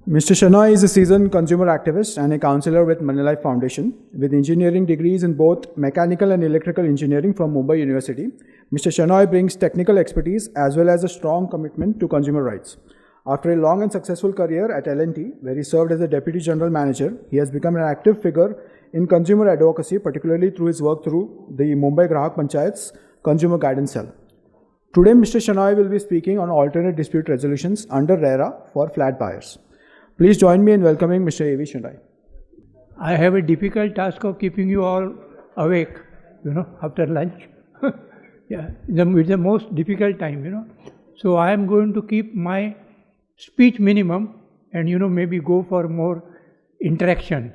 Mr. Shenoy is a seasoned consumer activist and a counsellor with Moneylife Foundation, with engineering degrees in both mechanical and electrical engineering from Mumbai University. Mr. Shenoy brings technical expertise as well as a strong commitment to consumer rights. After a long and successful career at L&T, where he served as a deputy general manager, he has become an active figure in consumer advocacy, particularly through his work through the Mumbai Grahak Panchayat's Consumer Guidance Cell. Today, Mr. Shenoy will be speaking on alternate dispute resolutions under RERA for flat buyers. Please join me in welcoming Mr. A.V. Shenoy. I have a difficult task of keeping you all awake, after lunch. Yeah, it's the most difficult time, So I am going to keep my speech minimum and, maybe go for more interaction,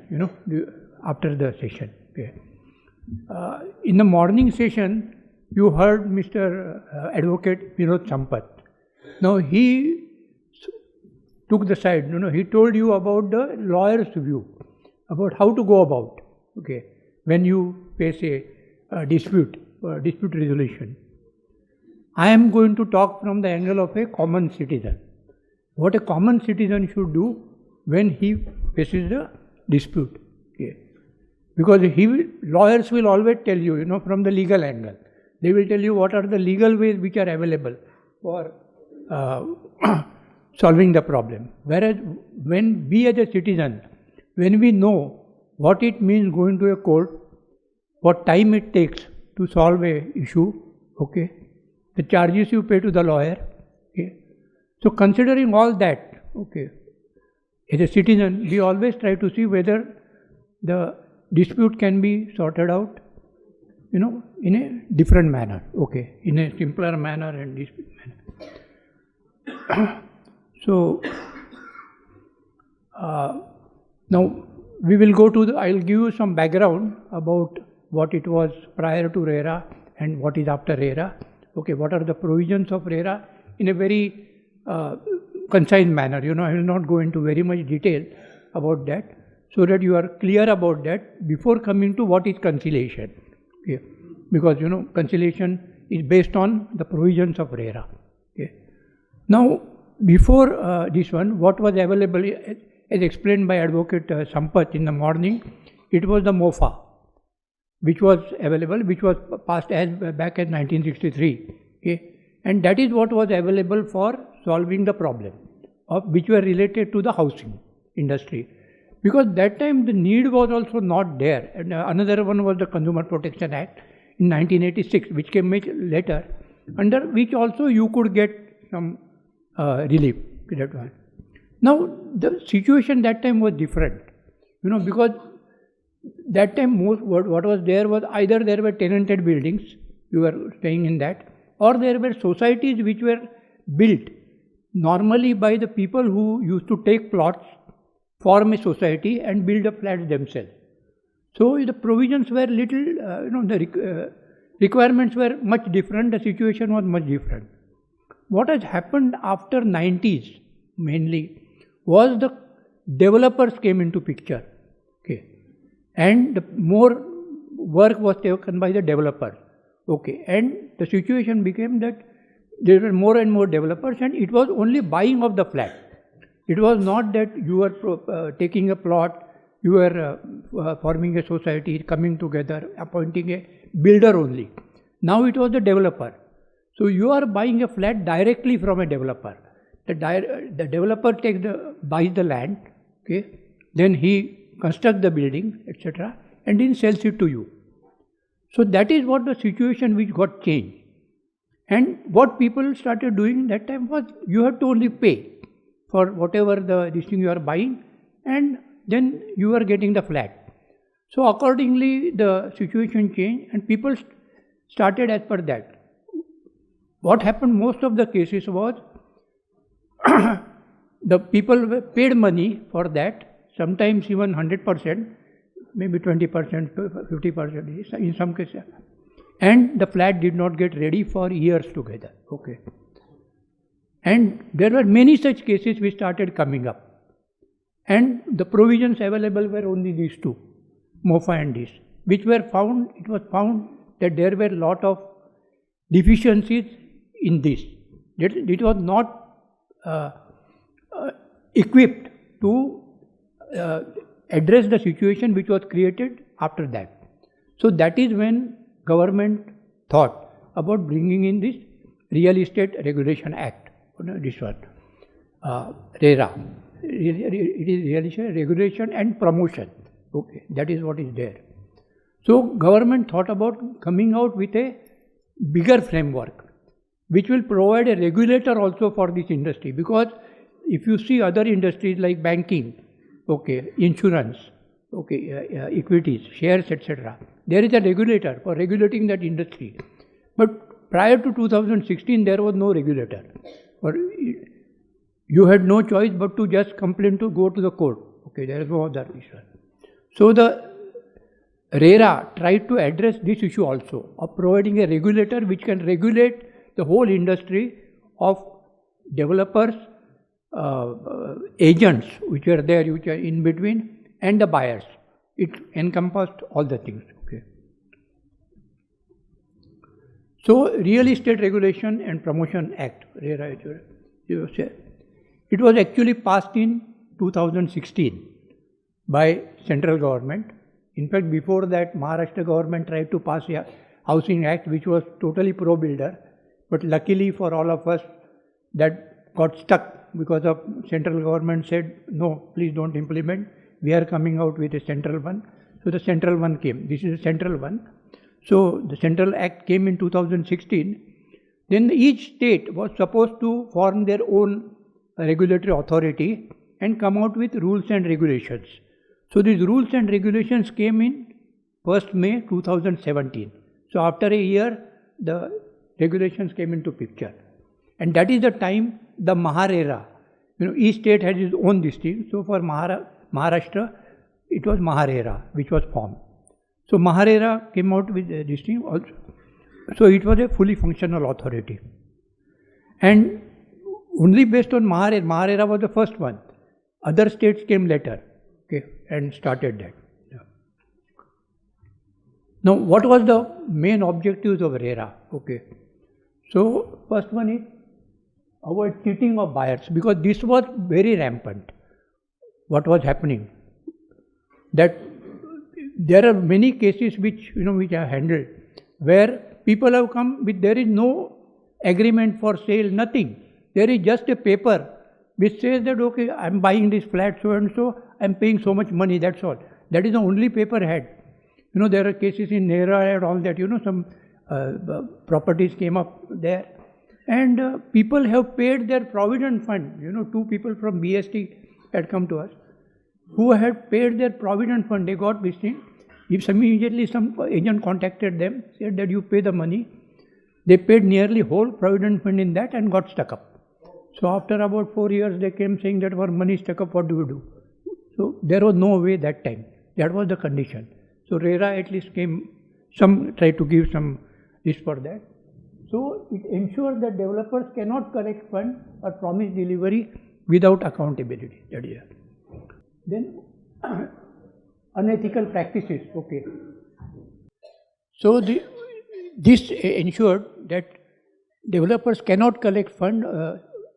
after the session. Okay. In the morning session, you heard Mr. Advocate Vinod Sampath. Now he took the side, he told you about the lawyer's view, about how to go about, when you face a dispute resolution. I am going to talk from the angle of a common citizen. What a common citizen should do when he faces the dispute. Because lawyers will always tell you, from the legal angle. They will tell you what are the legal ways which are available for solving the problem. Whereas when we as a citizen, when we know what it means going to a court, what time it takes to solve a issue, the charges you pay to the lawyer, So considering all that, as a citizen, we always try to see whether the dispute can be sorted out, in a different manner, in a simpler manner and dispute manner. So, now we will go to I'll give you some background about what it was prior to RERA and what is after RERA. What are the provisions of RERA in a very concise manner. I will not go into very much detail about that, so that you are clear about that before coming to what is conciliation. Because conciliation is based on the provisions of RERA. Now, before this one, what was available, as explained by Advocate Sampath in the morning, it was the MOFA, which was available, which was passed as back in 1963. And that is what was available for solving the problem, which were related to the housing industry. Because that time the need was also not there. And another one was the Consumer Protection Act in 1986, which came much later, under which also you could get some relief to that one. Now, the situation that time was different, because that time what was there was either there were tenanted buildings, you were staying in that, or there were societies which were built normally by the people who used to take plots, form a society and build a flats themselves. So the provisions were little, the requirements were much different, the situation was much different. What has happened after 90s mainly was the developers came into picture. And the more work was taken by the developers. And the situation became that there were more and more developers, and it was only buying of the flat. It was not that you were taking a plot, you were forming a society, coming together, appointing a builder only. Now it was the developer. So you are buying a flat directly from a developer. The developer buys the land, then he constructs the building, etc., and then sells it to you. So that is what the situation which got changed. And what people started doing that time was you have to only pay for whatever this thing you are buying, and then you are getting the flat. So accordingly the situation changed and people started as per that. What happened most of the cases was the people paid money for that, sometimes even 100%, maybe 20%, 50% in some cases. And the flat did not get ready for years together. And there were many such cases which started coming up. And the provisions available were only these two, MOFA and this, which were found, it was found that there were a lot of deficiencies in this. It was not equipped to address the situation which was created after that. So that is when government thought about bringing in this Real Estate Regulation Act, this one, RERA. It is Real Estate Regulation and Promotion. Okay, that is what is there. So government thought about coming out with a bigger framework, which will provide a regulator also for this industry. Because if you see other industries like banking, okay, insurance, okay, equities, shares, etc., there is a regulator for regulating that industry. But prior to 2016, there was no regulator. Or you had no choice but to just complain to go to the court. Okay, there is no other issue. So the RERA tried to address this issue also of providing a regulator which can regulate the whole industry of developers, agents which are there, which are in between, and the buyers. It encompassed all the things. Okay. So Real Estate Regulation and Promotion Act, RERA, it was actually passed in 2016 by central government. In fact, before that, Maharashtra government tried to pass a Housing Act which was totally pro-builder. But luckily for all of us, that got stuck because of central government said, no, please don't implement. We are coming out with a central one. So the central one came. This is a central one. So the Central Act came in 2016. Then each state was supposed to form their own regulatory authority and come out with rules and regulations. So these rules and regulations came in 1st May 2017. So after a year, the regulations came into picture. And that is the time the RERA, each state had its own district. So for Maharashtra, it was RERA which was formed. So RERA came out with a district also. So it was a fully functional authority. And only based on RERA was the first one. Other states came later, okay, and started that. Yeah. Now, what was the main objectives of RERA? Okay. So, first one is avoid cheating of buyers, because this was very rampant. What was happening? That there are many cases which which are handled where people have come with there is no agreement for sale, nothing. There is just a paper which says that okay, I am buying this flat so and so, I am paying so much money, that's all. That is the only paper had. There are cases in RERA and all that, some properties came up there. And people have paid their provident fund. 2 people from BST had come to us who had paid their provident fund. They got this thing. If immediately some agent contacted them, said that you pay the money. They paid nearly whole provident fund in that and got stuck up. So after about 4 years, they came saying that our money is stuck up, what do we do? So there was no way that time. That was the condition. So RERA at least came, some tried to give some this for that. So it ensures that developers cannot collect fund or promise delivery without accountability. That is it. Then unethical practices. Okay. So this ensured that developers cannot collect fund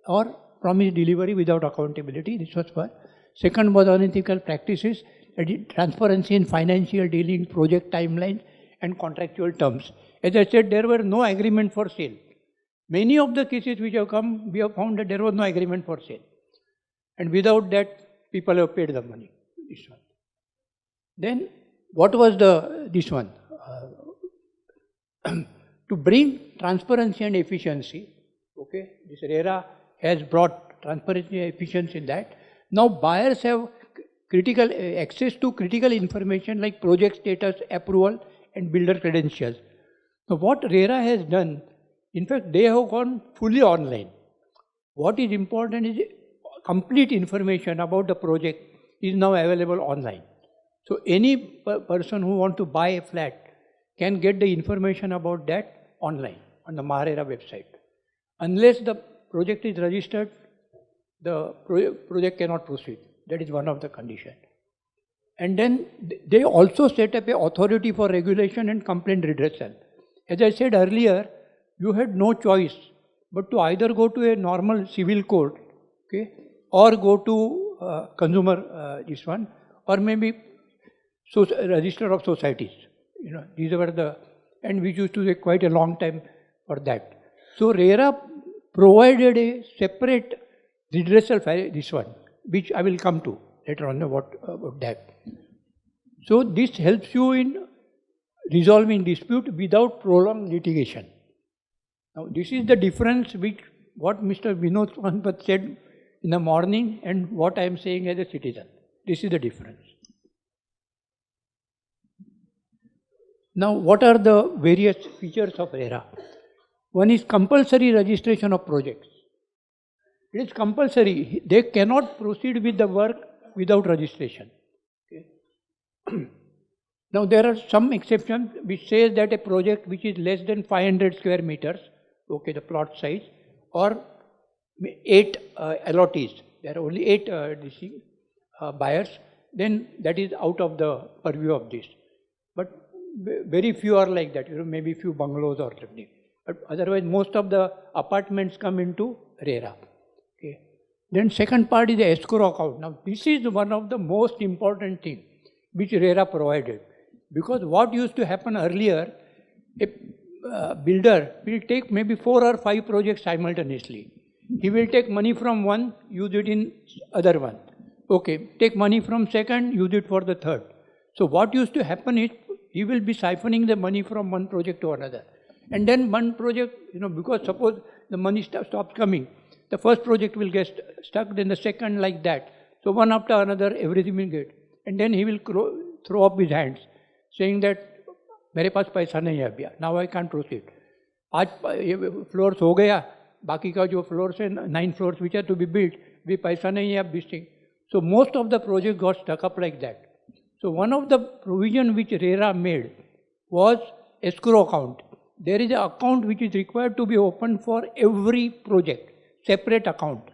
or promise delivery without accountability. This was first. Second was unethical practices, that is transparency in financial dealing, project timelines and contractual terms. As I said, there were no agreement for sale. Many of the cases which have come, we have found that there was no agreement for sale. And without that, people have paid the money. This one. Then, what was this one? To bring transparency and efficiency, okay, this RERA has brought transparency and efficiency in that. Now, buyers have critical access to critical information like project status, approval and builder credentials. Now, what RERA has done, in fact, they have gone fully online. What is important is complete information about the project is now available online. So, any person who wants to buy a flat can get the information about that online on the RERA website. Unless the project is registered, the project cannot proceed. That is one of the conditions. And then they also set up an authority for regulation and complaint redressal. As I said earlier, you had no choice but to either go to a normal civil court, okay, or go to consumer this one, or maybe register of societies. These were the, and we used to take quite a long time for that. So RERA provided a separate redressal file, this one, which I will come to later on about that. So this helps you in resolving dispute without prolonged litigation. Now this is the difference which what Mr. Vinod Swanpat said in the morning and what I am saying as a citizen. This is the difference. Now what are the various features of RERA? One is compulsory registration of projects. It is compulsory. They cannot proceed with the work without registration. Okay. Now there are some exceptions which says that a project which is less than 500 square meters, okay, the plot size, or 8 allottees, there are only 8 buyers, then that is out of the purview of this. But very few are like that, maybe few bungalows or something. But otherwise most of the apartments come into RERA. Okay. Then second part is the escrow account. Now this is one of the most important things which RERA provided. Because what used to happen earlier, a builder will take maybe 4 or 5 projects simultaneously. He will take money from one, use it in other one. Okay, take money from second, use it for the third. So what used to happen is, he will be siphoning the money from one project to another. And then one project, because suppose the money stops coming, the first project will get stuck, then the second like that. So one after another, everything will get. And then he will throw up his hands, saying that, मेरे पास पैसा नहीं है अभी, now I can't proceed. आज floors हो गया, बाकी का जो फ्लोर्स है 9 floors which are to be built, भी पैसा नहीं है अब this thing. So most of the project got stuck up like that. So one of the provision which RERA made was escrow account. There is an account which is required to be opened for every project, separate account.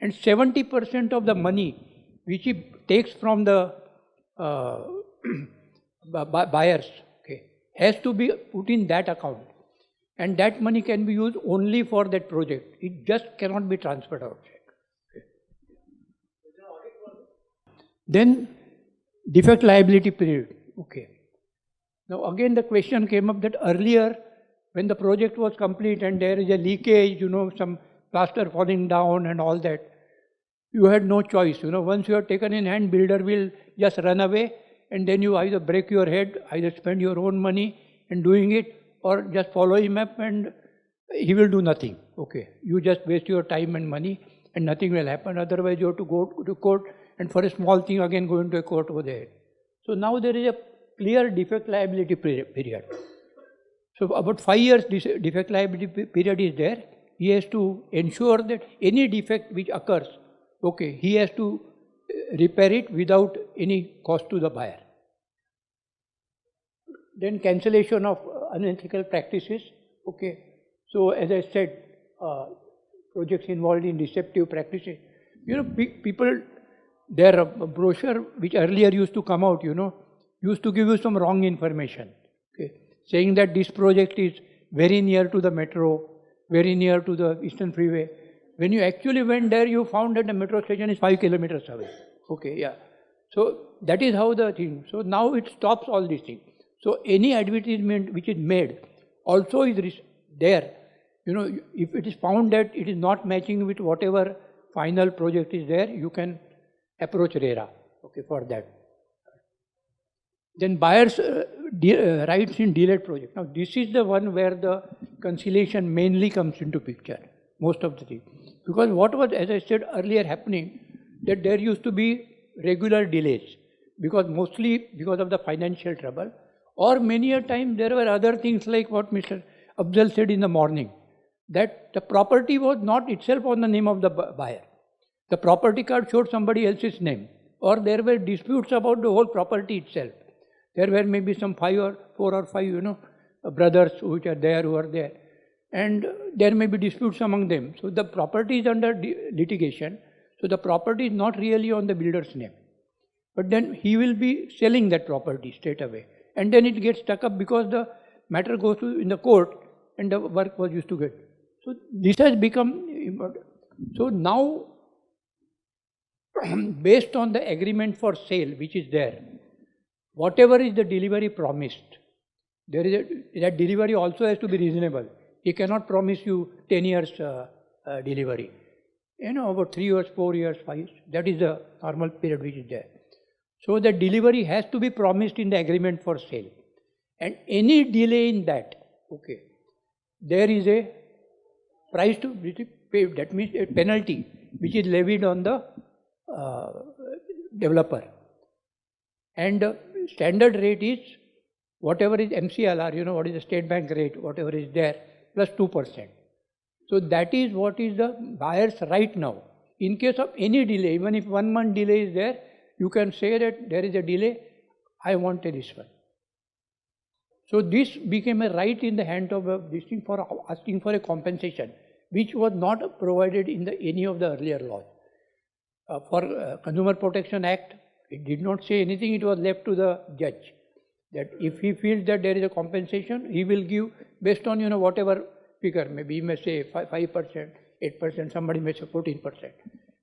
And 70% of the money which he takes from the buyers, okay, has to be put in that account. And that money can be used only for that project. It just cannot be transferred outside. Okay. Then defect liability period. Okay. Now again the question came up that earlier when the project was complete and there is a leakage, some plaster falling down and all that, you had no choice. Once you are taken in hand, builder will just run away, and then you either break your head, either spend your own money in doing it, or just follow him up and he will do nothing. Okay, you just waste your time and money and nothing will happen. Otherwise you have to go to court, and for a small thing again go into a court over there. So now there is a clear defect liability period. So about 5 years this defect liability period is there. He has to ensure that any defect which occurs, okay, he has to repair it without any cost to the buyer. Then cancellation of unethical practices. Okay, so as I said, projects involved in deceptive practices. People, their brochure which earlier used to come out, used to give you some wrong information. Okay, saying that this project is very near to the metro, very near to the Eastern Freeway. When you actually went there, you found that the metro station is 5 kilometers away. Okay, yeah. So that is how the thing. So now it stops all these things. So any advertisement which is made also is there. If it is found that it is not matching with whatever final project is there, you can approach RERA, okay, for that. Then buyer's rights in delayed project. Now this is the one where the conciliation mainly comes into picture, most of the thing. Because what was, as I said earlier, happening, that there used to be regular delays, because mostly because of the financial trouble, or many a time there were other things like what Mr. Afzal said in the morning, that the property was not itself on the name of the buyer. The property card showed somebody else's name, or there were disputes about the whole property itself. There were maybe some 4 or 5, brothers which are there, who are there. And there may be disputes among them. So the property is under litigation. So the property is not really on the builder's name. But then he will be selling that property straight away. And then it gets stuck up because the matter goes to in the court and the work was used to get. So this has become important. So now based on the agreement for sale which is there, whatever is the delivery promised, that delivery also has to be reasonable. He cannot promise you 10 years delivery. About 3 years, 4 years, 5 years. That is the normal period which is there. So the delivery has to be promised in the agreement for sale. And any delay in that, okay, there is a price to be paid. That means a penalty which is levied on the developer. And standard rate is whatever is MCLR, what is the state bank rate, whatever is there, plus 2%. So that is what is the buyer's right now. In case of any delay, even if 1 month delay is there, you can say that there is a delay, I want this one. So this became a right in the hand of this thing for asking for a compensation, which was not provided in any of the earlier laws. For Consumer Protection Act, it did not say anything, it was left to the judge. That if he feels that there is a compensation, he will give based on whatever figure, maybe he may say 5%, 8%, somebody may say 14%.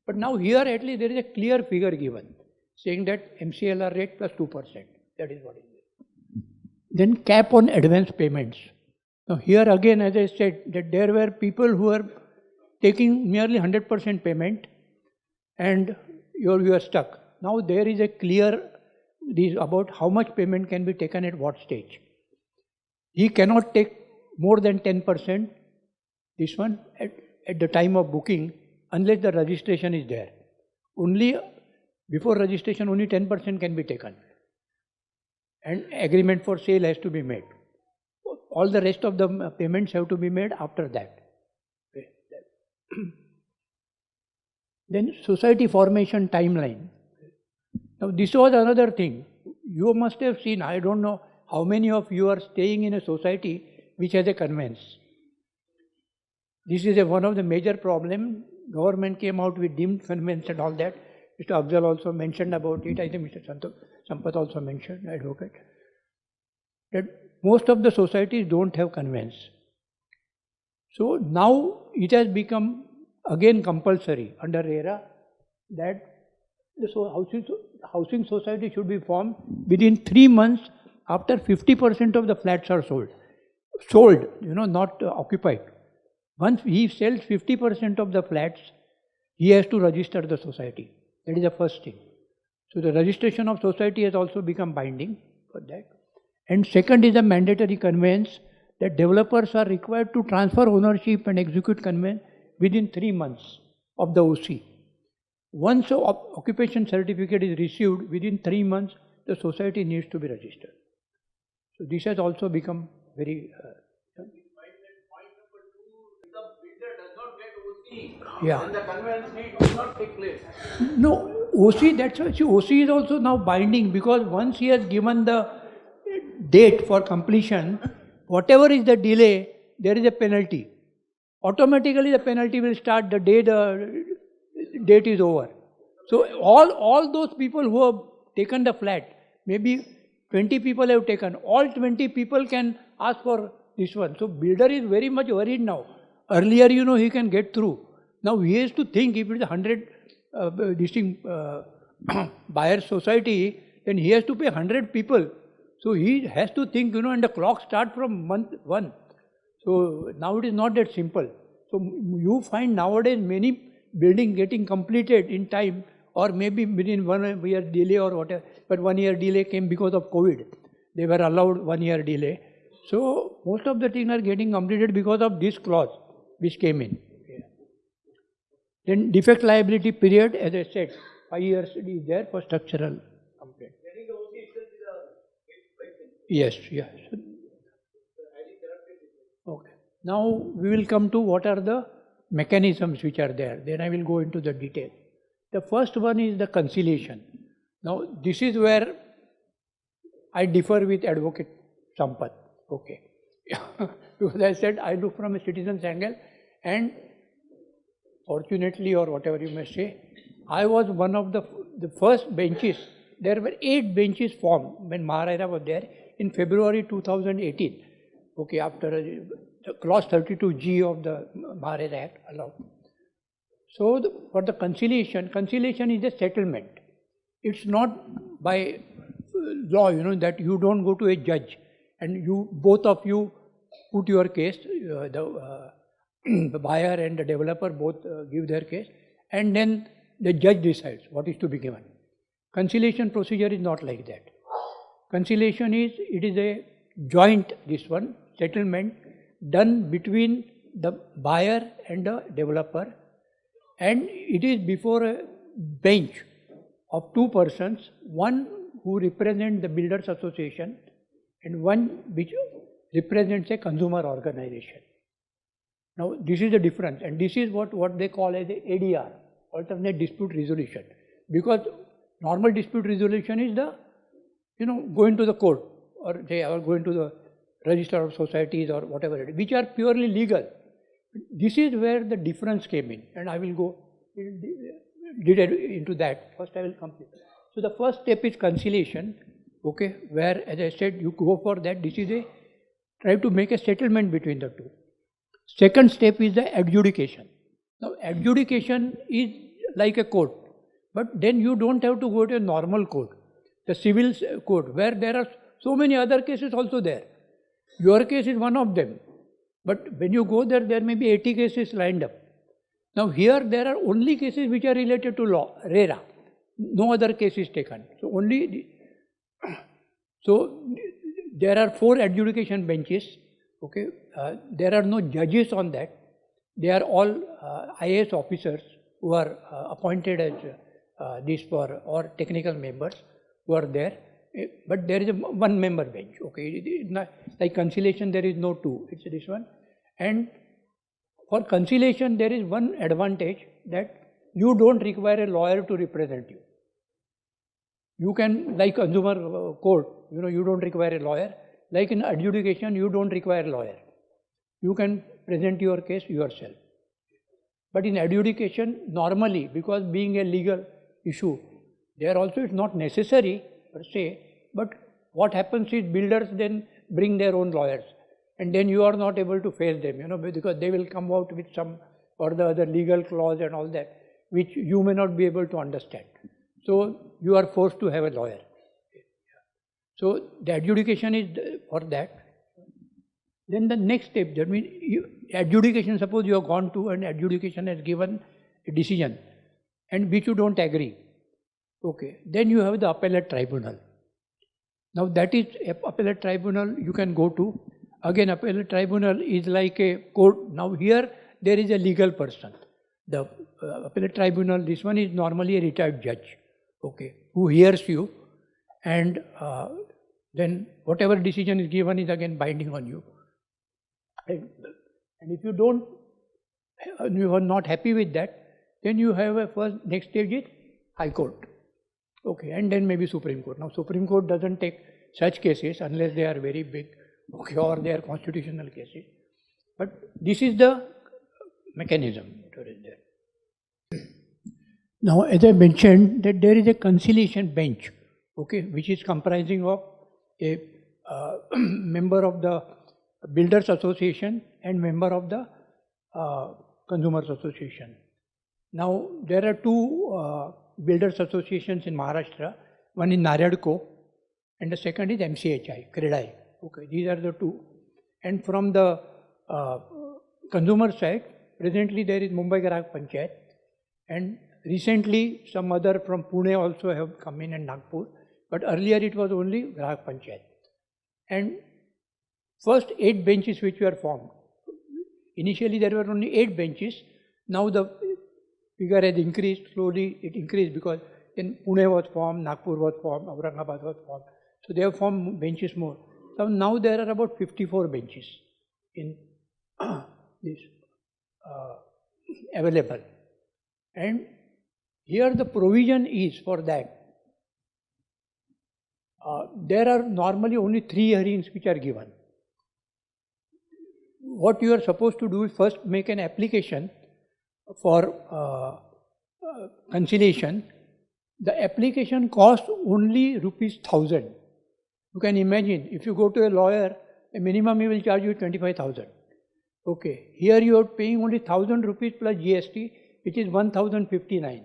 But now here at least there is a clear figure given, saying that MCLR rate plus 2%. That is what it is. Then cap on advance payments. Now here again, as I said, that there were people who were taking nearly 100% payment and you are stuck. Now there is a clear about how much payment can be taken at what stage. He cannot take more than 10%, this one, at the time of booking, unless the registration is there. Only before registration, only 10% can be taken. And agreement for sale has to be made. All the rest of the payments have to be made after that. Then society formation timeline. Now this was another thing. You must have seen, I don't know how many of you are staying in a society which has a conveyance. This is one of the major problems. Government came out with deemed conveyance and all that. Mr. Afzal also mentioned about it. I think Mr. Sampath also mentioned, advocate, that most of the societies don't have conveyance. So now it has become again compulsory under RERA that the housing society should be formed within 3 months after 50% of the flats are sold. Sold, not occupied. Once he sells 50% of the flats, he has to register the society. That is the first thing. So the registration of society has also become binding for that. And second is the mandatory conveyance, that developers are required to transfer ownership and execute conveyance within 3 months of the OC. Once an occupation certificate is received, within 3 months, the society needs to be registered. So this has also become very... Yeah. And the conveyance deed does not take place. No, OC, that's why, OC is also now binding, because once he has given the date for completion, whatever is the delay, there is a penalty. Automatically the penalty will start the day the date is over. So all those people who have taken the flat, maybe 20 people have taken, all 20 people can ask for this one. So builder is very much worried now. Earlier, he can get through. Now he has to think, if it is 100 distinct buyer society, then he has to pay 100 people. So he has to think, and the clock starts from month 1. So now it is not that simple. So you find nowadays many buildings getting completed in time, or maybe within 1 year delay or whatever. But 1 year delay came because of COVID. They were allowed 1 year delay. So most of the things are getting completed because of this clause which came in. Then defect liability period, as I said, 5 years is there for structural complaint. Yes, yes. Okay. Now we will come to what are the mechanisms which are there. Then I will go into the detail. The first one is the conciliation. Now this is where I differ with Advocate Sampath. Okay. Because I said I look from a citizen's angle, and fortunately, or whatever you may say, I was one of the first benches. There were 8 benches formed when Maharera was there in February 2018. Okay, after the clause 32G of the Maharera Act allowed. So for the conciliation, conciliation is a settlement. It's not by law, that you don't go to a judge and both of you put your case, the buyer and the developer both give their case, and then the judge decides what is to be given. Conciliation procedure is not like that. Conciliation is a joint, settlement done between the buyer and the developer, and it is before a bench of two persons, one who represents the Builders Association and one which represents a consumer organization. Now this is the difference, and this is what they call as the ADR, alternate dispute resolution, because normal dispute resolution is the going to the court or going to the register of societies or whatever it is, which are purely legal. This is where the difference came in, and I will go into that. First I will complete. So the first step is conciliation, okay, where, as I said, you go for that. This is try to make a settlement between the two. Second step is the adjudication. Now adjudication is like a court, but then you don't have to go to a normal court, the civil court, where there are so many other cases also there. Your case is one of them, but when you go there, there may be 80 cases lined up. Now here there are only cases which are related to law, RERA. No other case is taken. So there are 4 adjudication benches. Okay, there are no judges on that. They are all IAS officers who are appointed as or technical members who are there. But there is a one member bench. Okay, it's not like conciliation. There is no 2. It's this one. And for conciliation, there is one advantage, that you don't require a lawyer to represent you. You can, like consumer court, you don't require a lawyer. Like in adjudication, you don't require a lawyer. You can present your case yourself. But in adjudication, normally, because being a legal issue, there also it's not necessary per se, but what happens is builders then bring their own lawyers, and then you are not able to face them, because they will come out with some or the other legal clause and all that, which you may not be able to understand. So you are forced to have a lawyer. So the adjudication is for that. Then the next step, that means adjudication, suppose you have gone to and adjudication has given a decision and which you don't agree. Okay, then you have the appellate tribunal. Now that is appellate tribunal you can go to. Again, appellate tribunal is like a court. Now here there is a legal person. The appellate tribunal, this one is normally a retired judge, okay, who hears you, and then whatever decision is given is again binding on you. And if you are not happy with that, then you have a next stage is High Court. Okay, and then maybe Supreme Court. Now Supreme Court doesn't take such cases unless they are very big, okay, or they are constitutional cases. But this is the mechanism that is there. Now, as I mentioned, that there is a conciliation bench, okay, which is comprising of a member of the Builders Association and member of the Consumers Association. Now, there are 2 Builders Associations in Maharashtra. One is Naryadko and the second is MCHI, Credai. Okay, these are the 2. And from the consumer side, presently there is Mumbai Grahak Panchayat, and recently some other from Pune also have come in, and Nagpur, but earlier it was only Grahak Panchayat. And first 8 benches which were formed. Initially there were only 8 benches. Now the figure has increased, slowly it increased, because then Pune was formed, Nagpur was formed, Aurangabad was formed. So they have formed benches more. So now there are about 54 benches in this available. And here the provision is for that. There are normally only 3 hearings which are given. What you are supposed to do is first make an application for conciliation. The application costs only ₹1,000. You can imagine, if you go to a lawyer, a minimum he will charge you 25,000. Okay, here you are paying only ₹1,000 plus GST, which is 1059,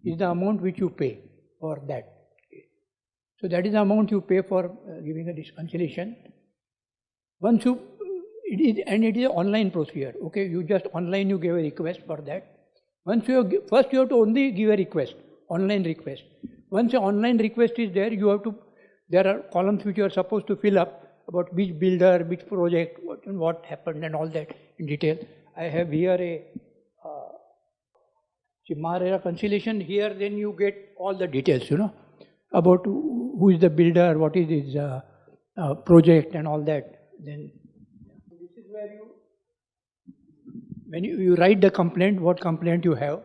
is the amount which you pay for that. So that is the amount you pay for giving a conciliation. Once you, it is an online procedure. Okay, you just online you give a request for that. Once you first you have to only give a request, online request. Once your online request is there, you have to, there are columns which you are supposed to fill up about which builder, which project, what happened and all that in detail. I have here a RERA conciliation. Here then you get all the details, about who is the builder, what is his project and all that. Then this is where you, when you write the complaint, what complaint you have.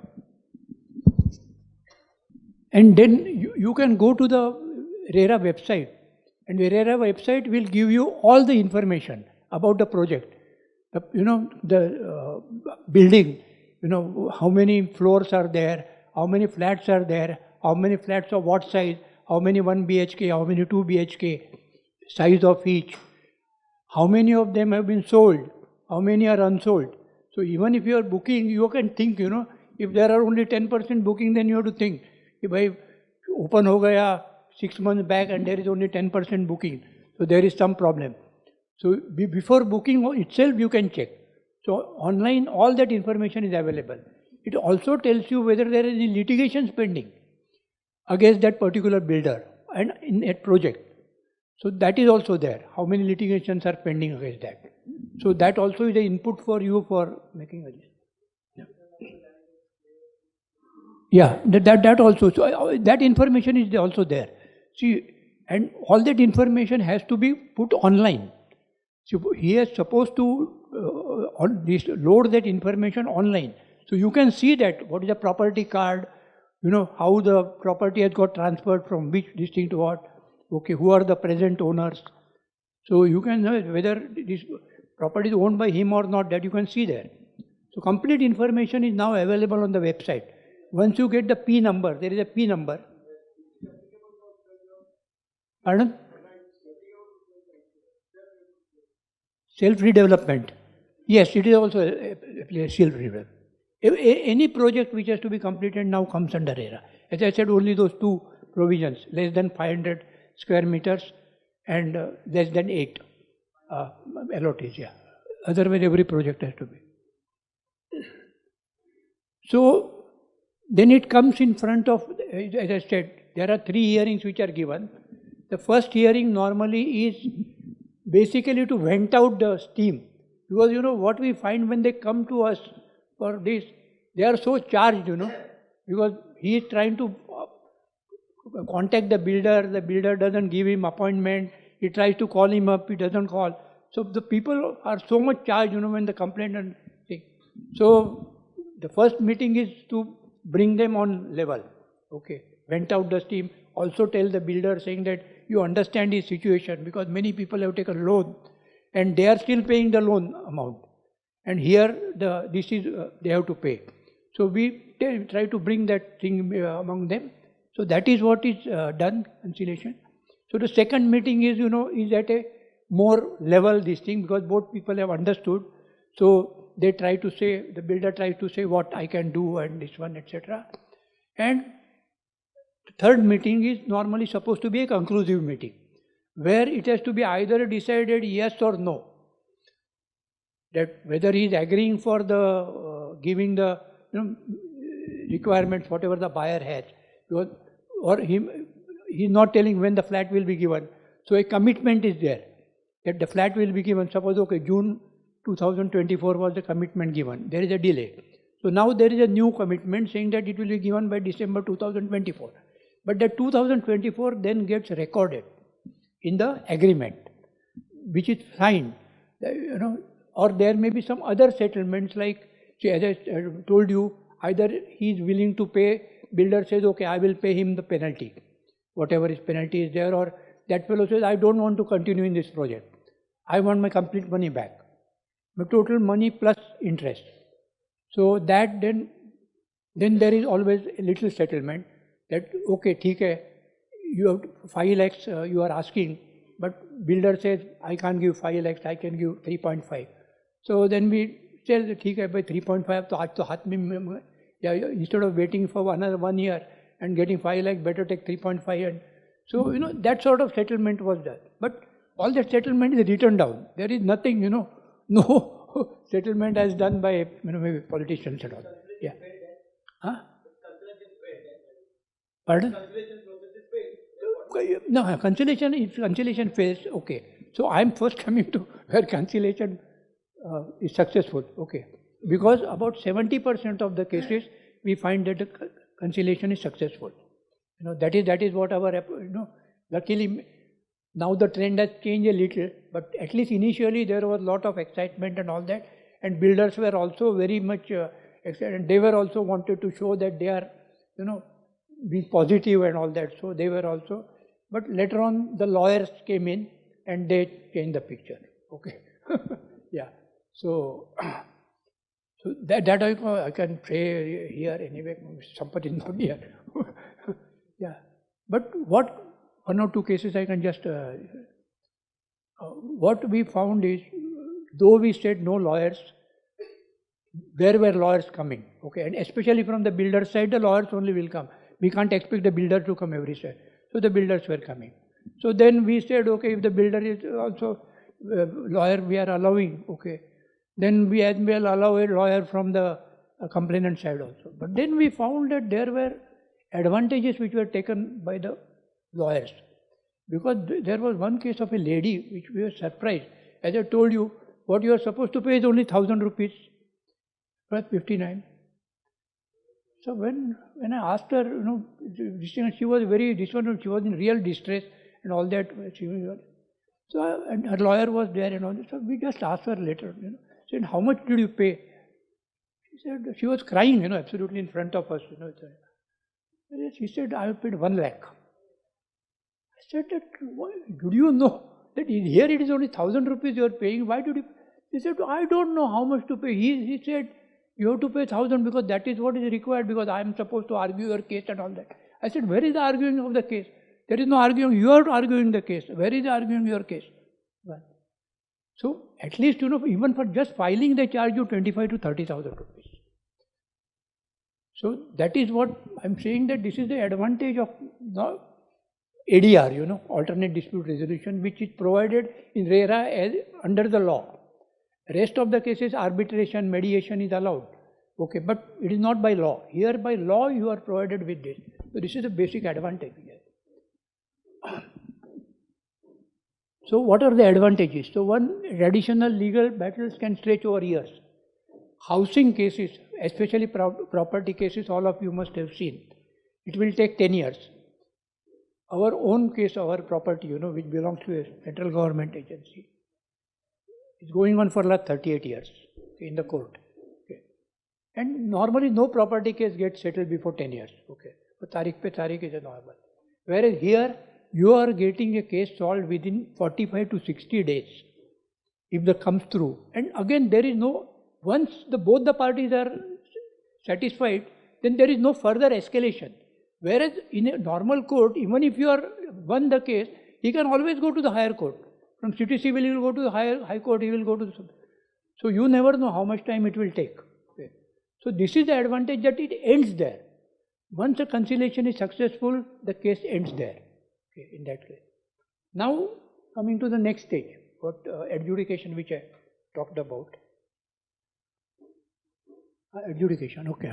And then you can go to the RERA website, and the RERA website will give you all the information about the project. The building, how many floors are there, how many flats are there, how many flats of what size, how many 1 BHK, how many 2 BHK, size of each, how many of them have been sold, how many are unsold. So even if you are booking, you can think, if there are only 10% booking, then you have to think, if I open ho gaya 6 months back and there is only 10% booking, so there is some problem. So before booking itself, you can check. So online, all that information is available. It also tells you whether there is any litigation pending against that particular builder and in that project. So that is also there. How many litigations are pending against that? So that also is an input for you for making a list. Yeah, that also. So that information is also there. See, and all that information has to be put online. So he is supposed to load that information online. So you can see that what is the property card, how the property has got transferred from which district to what, okay, who are the present owners. So you can know whether this property is owned by him or not, that you can see there. So complete information is now available on the website. Once you get the P number, there is a P number. Pardon? Self-redevelopment. Yes, it is also a self-redevelopment. Any project which has to be completed now comes under RERA. As I said, only those two provisions, less than 500 square meters and less than 8 allottees. Yeah. Otherwise, every project has to be. So, then it comes in front of, as I said, there are 3 hearings which are given. The first hearing normally is basically to vent out the steam. Because what we find when they come to us for this, they are so charged, because he is trying to contact the builder doesn't give him appointment, he tries to call him up, he doesn't call. So the people are so much charged, when the complaint and thing. So the first meeting is to bring them on level, okay, vent out the steam, also tell the builder saying that you understand his situation, because many people have taken loan and they are still paying the loan amount. And here they have to pay. So we try to bring that thing among them. So that is what is done, conciliation. So the second meeting is, is at a more level this thing, because both people have understood. So they try to say, the builder tries to say what I can do and this one, etc. And the third meeting is normally supposed to be a conclusive meeting, where it has to be either decided yes or no. That whether he is agreeing for the giving the requirements, whatever the buyer has, because, or he is not telling when the flat will be given. So a commitment is there that the flat will be given. Suppose, okay, June 2024 was the commitment given. There is a delay. So now there is a new commitment saying that it will be given by December 2024. But that 2024 then gets recorded in the agreement, which is signed, or there may be some other settlements like, say, as I told you, either he is willing to pay, builder says, okay, I will pay him the penalty, whatever his penalty is there, or that fellow says, I don't want to continue in this project. I want my complete money back. My total money plus interest. So that then there is always a little settlement that, okay, theek hai, you have 5 lakhs you are asking, but builder says, I can't give 5 lakhs, I can give 3.5. So then we tell, theek hai, by 3.5, to aaj to haath mein, Yeah, instead of waiting for another 1 year and getting 5 lakh, better take 3.5. And so, that sort of settlement was done. But all that settlement is written down. There is nothing, no settlement as done by, maybe politicians and all. Yeah. Huh? Pardon? No, conciliation, if conciliation fails, okay. So I am first coming to where conciliation is successful, okay. Because about 70% of the cases we find that the conciliation is successful. That is what our, luckily now the trend has changed a little, but at least initially there was a lot of excitement and all that, and builders were also very much excited. They were also wanted to show that they are, being positive and all that. So they were also, but later on the lawyers came in and they changed the picture. Okay, yeah. So that I can say here anyway. Somebody is not here. Yeah, but what 1 or 2 cases I can just. What we found is, though we said no lawyers, there were lawyers coming. Okay, and especially from the builder side, the lawyers only will come. We can't expect the builder to come every side. So the builders were coming. So then we said, okay, if the builder is also lawyer, we are allowing, okay. Then we as well allow a lawyer from the complainant side also. But then we found that there were advantages which were taken by the lawyers. Because there was one case of a lady which we were surprised. As I told you, what you are supposed to pay is only 1,000 rupees plus 59. So when I asked her, she was she was in real distress and all that. So and her lawyer was there and all that. So we just asked her later, said, how much did you pay? She said, she was crying, absolutely in front of us, She said, I paid 1 lakh. I said, do you know that here it is only 1,000 rupees you are paying? Why did you? He said, I don't know how much to pay. He said, you have to pay 1,000 because that is what is required, because I am supposed to argue your case and all that. I said, where is the arguing of the case? There is no arguing. You are arguing the case. Where is the arguing your case? Well, so at least, even for just filing, they charge you 25 to 30,000 rupees. So that is what I am saying, that this is the advantage of the ADR, alternate dispute resolution, which is provided in RERA as under the law. Rest of the cases, arbitration, mediation is allowed. Okay, but it is not by law. Here by law you are provided with this. So this is a basic advantage here. So what are the advantages? So one, traditional legal battles can stretch over years. Housing cases, especially property cases, all of you must have seen. It will take 10 years. Our own case, our property, which belongs to a central government agency, is going on for last 38 years in the court. Okay. And normally no property case gets settled before 10 years. Okay. So tarikh pe tarikh is a normal. Whereas here you are getting a case solved within 45 to 60 days if that comes through. And again there is no, once both the parties are satisfied, then there is no further escalation. Whereas in a normal court, even if you are won the case, he can always go to the higher court. From city civil, he will go to the high court, he will go to the... So you never know how much time it will take. Okay. So this is the advantage, that it ends there. Once a conciliation is successful, the case ends there. Okay, in that case. Now coming to the next stage, what adjudication, which I talked about. Adjudication, okay.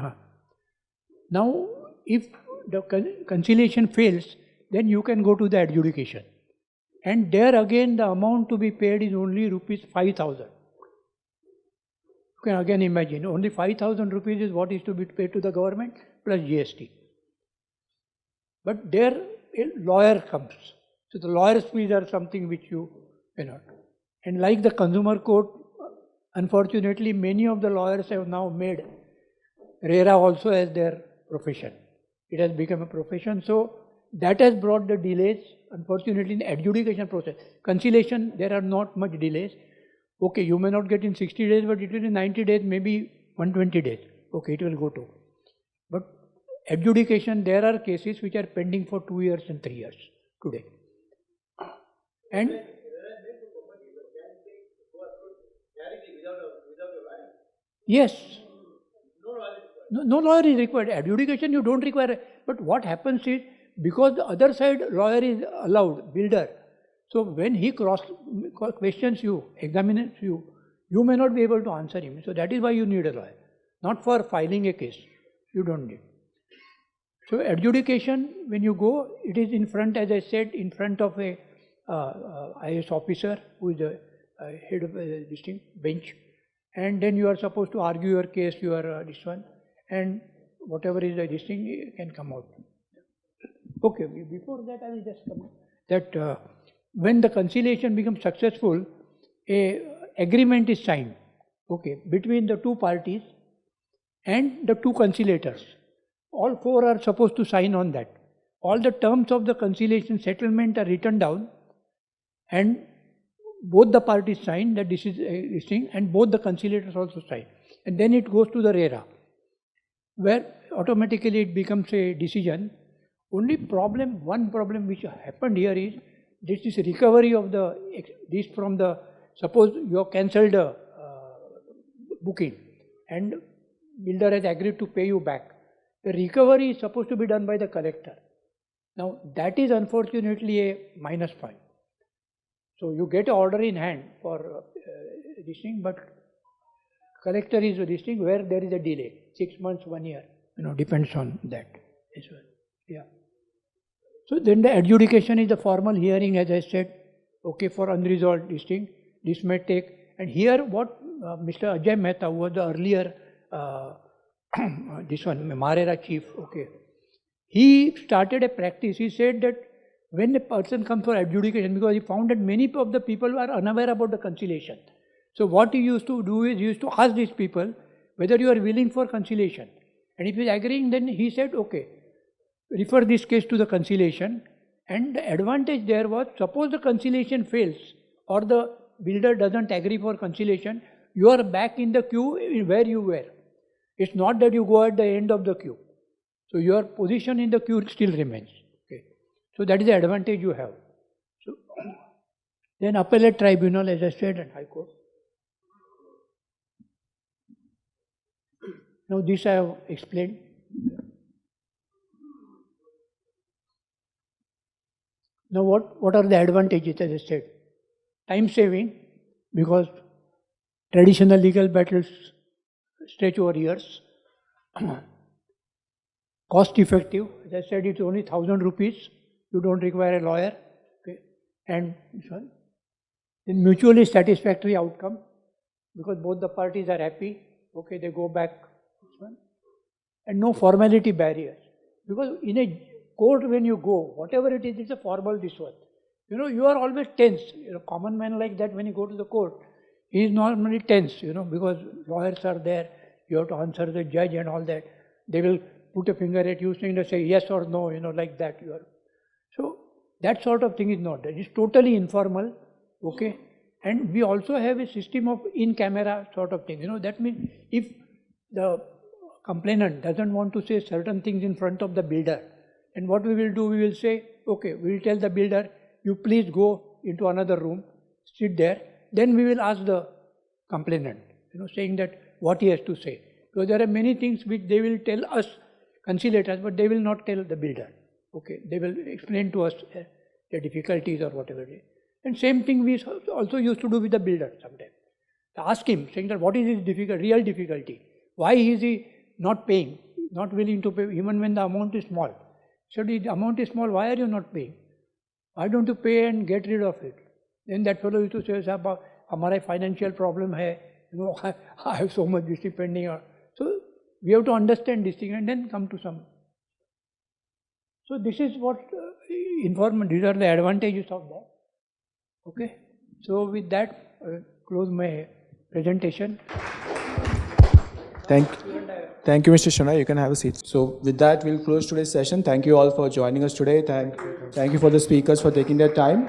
Now if the conciliation fails, then you can go to the adjudication. And there again the amount to be paid is only rupees 5,000. You can again imagine, only 5,000 rupees is what is to be paid to the government plus GST. But there a lawyer comes. So the lawyer's fees are something which you cannot. And like the consumer court, unfortunately many of the lawyers have now made RERA also as their profession. It has become a profession. So that has brought the delays, unfortunately, in the adjudication process. Conciliation, there are not much delays. Okay, you may not get in 60 days, but it will in 90 days, maybe 120 days. Okay, it will go to. But adjudication, there are cases which are pending for 2 years and 3 years today. And yes. No lawyer is required. Adjudication you don't require. But what happens is, because the other side lawyer is allowed, builder. So when he questions you, examines you, you may not be able to answer him. So that is why you need a lawyer. Not for filing a case. You don't need. So adjudication, when you go, it is in front, as I said, in front of a IAS officer who is the head of this thing, bench. And then you are supposed to argue your case, your this one, and whatever is this thing can come out. Okay, before that I will just come that when the conciliation becomes successful, a agreement is signed, okay, between the two parties and the two conciliators. All four are supposed to sign on that. All the terms of the conciliation settlement are written down, and both the parties sign that this is this thing, and both the conciliators also sign. And then it goes to the RERA, where automatically it becomes a decision. Only problem, one problem which happened here is this is recovery of this from the, suppose you have cancelled booking and builder has agreed to pay you back. The recovery is supposed to be done by the collector. Now that is unfortunately a minus point. So you get an order in hand for this thing, but collector is this thing where there is a delay, 6 months, 1 year, depends on that as well. Yeah. So then the adjudication is the formal hearing, as I said, okay, for unresolved this thing. This may take, and here what Mr. Ajay Mehta, who was the earlier this one, RERA chief, okay, he started a practice. He said that when a person comes for adjudication, because he found that many of the people are unaware about the conciliation. So what he used to do is, he used to ask these people whether you are willing for conciliation. And if he is agreeing, then he said, okay, refer this case to the conciliation. And the advantage there was, suppose the conciliation fails or the builder doesn't agree for conciliation, you are back in the queue where you were. It's not that you go at the end of the queue. So your position in the queue still remains. Okay. So that is the advantage you have. So then appellate tribunal, as I said, and High Court. Now this I have explained. Now what are the advantages, as I said? Time saving, because traditional legal battles stretch over years. Cost effective, as I said, it's only 1,000 rupees. You don't require a lawyer. Okay. And this one. Then mutually satisfactory outcome, because both the parties are happy. Okay, they go back. This one. And no formality barriers. Because in a court when you go, whatever it is, it's a formal this one. You are always tense. A common man like that, when you go to the court, he is normally tense, because lawyers are there. You have to answer the judge and all that. They will put a finger at you saying to say yes or no, like that. So that sort of thing is not there. It's totally informal, okay. And we also have a system of in-camera sort of thing. That means if the complainant doesn't want to say certain things in front of the builder, and what we will do, we will say, okay, we will tell the builder, you please go into another room, sit there. Then we will ask the complainant, saying that what he has to say. Because there are many things which they will tell us, conciliators, but they will not tell the builder. Okay, they will explain to us the difficulties or whatever it is. And same thing we also used to do with the builder sometimes. Ask him, saying that what is his real difficulty? Why is he not paying, not willing to pay, even when the amount is small? So the amount is small, why are you not paying? Why don't you pay and get rid of it? Then that fellow used to say, Sahab, hamara financial problem hai, I have so much pending. So we have to understand this thing and then come to some. So this is what these are the advantages of that. Okay. So with that, I close my presentation. Thank you, Mr. Shenoy. You can have a seat. So with that, we'll close today's session. Thank you all for joining us today. Thank you for the speakers for taking their time.